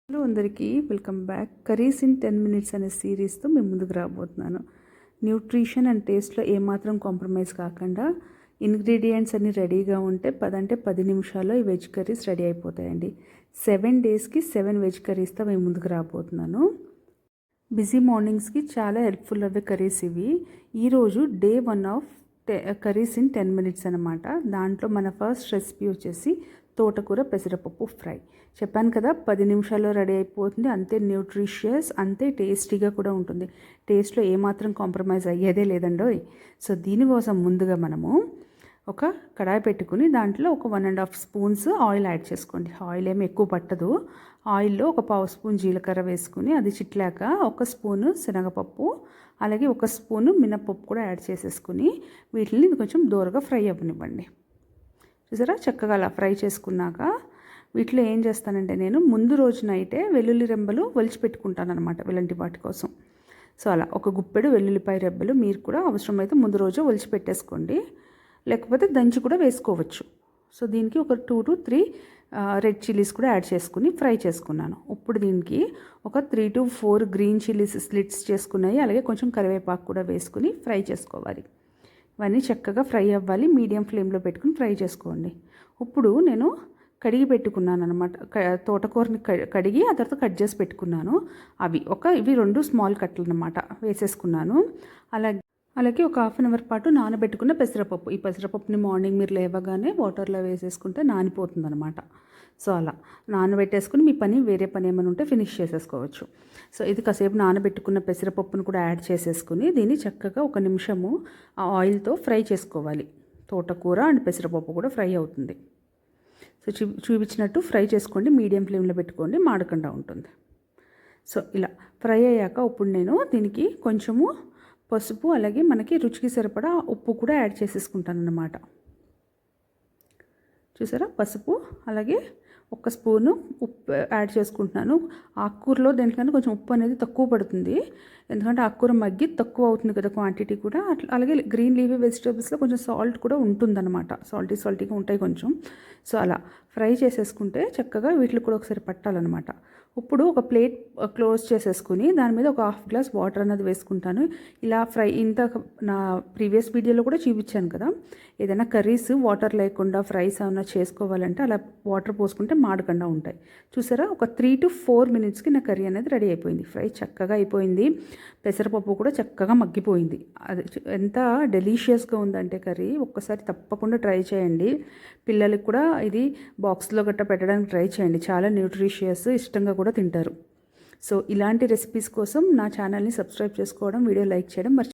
Hello అందరికీ welcome back. Curries in 10 minutes అనే సిరీస్తో మేము ముందుకు రాబోతున్నాను. న్యూట్రిషన్ అండ్ టేస్ట్లో ఏమాత్రం కాంప్రమైజ్ కాకుండా ఇంగ్రీడియంట్స్ అన్నీ రెడీగా ఉంటే 10 నిమిషాల్లో ఈ వెజ్ కర్రీస్ రెడీ అయిపోతాయండి. 7 డేస్కి 7 వెజ్ కర్రీస్తో మేము ముందుకు రాబోతున్నాను. బిజీ మార్నింగ్స్కి చాలా హెల్ప్ఫుల్ అవే కర్రీస్ ఇవి. ఈరోజు day 1 of curries in 10 minutes అనమాట. దాంట్లో మన ఫస్ట్ రెసిపీ వచ్చేసి తోటకూర పెసరపప్పు ఫ్రై. చెప్పాను కదా 10 నిమిషాల్లో రెడీ అయిపోతుంది. అంతే న్యూట్రిషియస్, అంతే టేస్టీగా కూడా ఉంటుంది. టేస్ట్లో ఏమాత్రం కాంప్రమైజ్ అయ్యేదే లేదండోయ్. సో దీనికోసం ముందుగా మనము ఒక కడాయి పెట్టుకుని దాంట్లో ఒక 1.5 స్పూన్స్ ఆయిల్ యాడ్ చేసుకోండి. ఆయిల్ ఏమి ఎక్కువ పట్టదు. ఆయిల్లో ఒక 1/2 స్పూన్ జీలకర్ర వేసుకుని అది చిట్లాక 1 స్పూను శనగపప్పు అలాగే 1 స్పూను మినపప్పు కూడా యాడ్ చేసేసుకుని వీటిని కొంచెం దూరగా ఫ్రై అవ్వనివ్వండి. చూసారా, చక్కగా అలా ఫ్రై చేసుకున్నాక వీటిలో ఏం చేస్తానంటే నేను ముందు రోజు నైటే వెల్లుల్లి రెబ్బలు ఒలిచి పెట్టుకుంటాను అనమాట ఇలాంటి వాటి కోసం. సో అలా ఒక గుప్పెడు వెల్లుల్లిపాయ రెబ్బలు మీరు కూడా అవసరమైతే ముందు రోజు ఒలిచి పెట్టేసుకోండి, లేకపోతే దంచి కూడా వేసుకోవచ్చు. సో దీనికి ఒక 2 to 3 రెడ్ చిల్లీస్ కూడా యాడ్ చేసుకుని ఫ్రై చేసుకున్నాను. ఇప్పుడు దీనికి ఒక 3 to 4 గ్రీన్ చిల్లీస్ స్లిట్స్ చేసుకున్నాయి, అలాగే కొంచెం కరివేపాకు కూడా వేసుకుని ఫ్రై చేసుకోవాలి. ఇవన్నీ చక్కగా ఫ్రై అవ్వాలి. మీడియం ఫ్లేమ్లో పెట్టుకుని ఫ్రై చేసుకోండి. ఇప్పుడు నేను కడిగి పెట్టుకున్నాను అనమాట. తోటకూరని కడిగి ఆ తర్వాత కట్ చేసి పెట్టుకున్నాను. ఇవి 2 స్మాల్ కట్టలు అనమాట వేసేసుకున్నాను. అలాగే ఒక 1/2 అవర్ పాటు నానబెట్టుకున్న పెసరపప్పు. ఈ పెసరపప్పుని మార్నింగ్ మీరు లేవగానే వాటర్లో వేసేసుకుంటే నానిపోతుంది అనమాట. సో అలా నానబెట్టేసుకుని మీ వేరే పని ఏమైనా ఉంటే ఫినిష్ చేసేసుకోవచ్చు. సో ఇది కాసేపు నానబెట్టుకున్న పెసరపప్పును కూడా యాడ్ చేసేసుకుని దీన్ని చక్కగా 1 నిమిషము ఆ ఆయిల్తో ఫ్రై చేసుకోవాలి. తోటకూర అండ్ పెసరపప్పు కూడా ఫ్రై అవుతుంది. సో చూపించినట్టు ఫ్రై చేసుకోండి, మీడియం ఫ్లేమ్లో పెట్టుకోండి, మాడకుండా ఉంటుంది. సో ఇలా ఫ్రై అయ్యాక ఇప్పుడు నేను దీనికి కొంచెము పసుపు అలాగే మనకి రుచికి సరిపడా ఉప్పు కూడా యాడ్ చేసేసుకుంటాను అన్నమాట. చూసారా, పసుపు అలాగే 1 స్పూను ఉప్పు యాడ్ చేసుకుంటున్నాను. ఆకుకూరలో దేనికన్నా కొంచెం ఉప్పు అనేది తక్కువ పడుతుంది, ఎందుకంటే ఆకుకూర మగ్గి తక్కువ అవుతుంది కదా క్వాంటిటీ కూడా. అలాగే గ్రీన్ లీఫీ వెజిటేబుల్స్లో కొంచెం సాల్ట్ కూడా ఉంటుందన్నమాట, సాల్టీగా ఉంటాయి కొంచెం. సో అలా ఫ్రై చేసేసుకుంటే చక్కగా వీటికి కూడా ఒకసారి పట్టాలన్నమాట. ఇప్పుడు ఒక ప్లేట్ క్లోజ్ చేసేసుకుని దాని మీద ఒక 1/2 గ్లాస్ వాటర్ అన్నది వేసుకుంటాను. ఇలా ఫ్రై నా ప్రీవియస్ వీడియోలో కూడా చూపించాను కదా, ఏదైనా కర్రీస్ వాటర్ లేకుండా ఫ్రైస్ ఏమైనా చేసుకోవాలంటే అలా వాటర్ పోసుకుంటే మాడకుండా ఉంటాయి. చూసారా, ఒక 3 to 4 మినిట్స్కి నా కర్రీ అనేది రెడీ అయిపోయింది. ఫ్రై చక్కగా అయిపోయింది, పెసరపప్పు కూడా చక్కగా మగ్గిపోయింది. అది ఎంత డెలీషియస్గా ఉందంటే కర్రీ ఒక్కసారి తప్పకుండా ట్రై చేయండి. పిల్లలకి కూడా ఇది బాక్స్లో గట్రా పెట్టడానికి ట్రై చేయండి. చాలా న్యూట్రిషియస్, ఇష్టంగా కూడా తింటారు. సో ఇలాంటి రెసిపీస్ కోసం నా ఛానల్ని సబ్స్క్రైబ్ చేసుకోవడం, వీడియో లైక్ చేయడం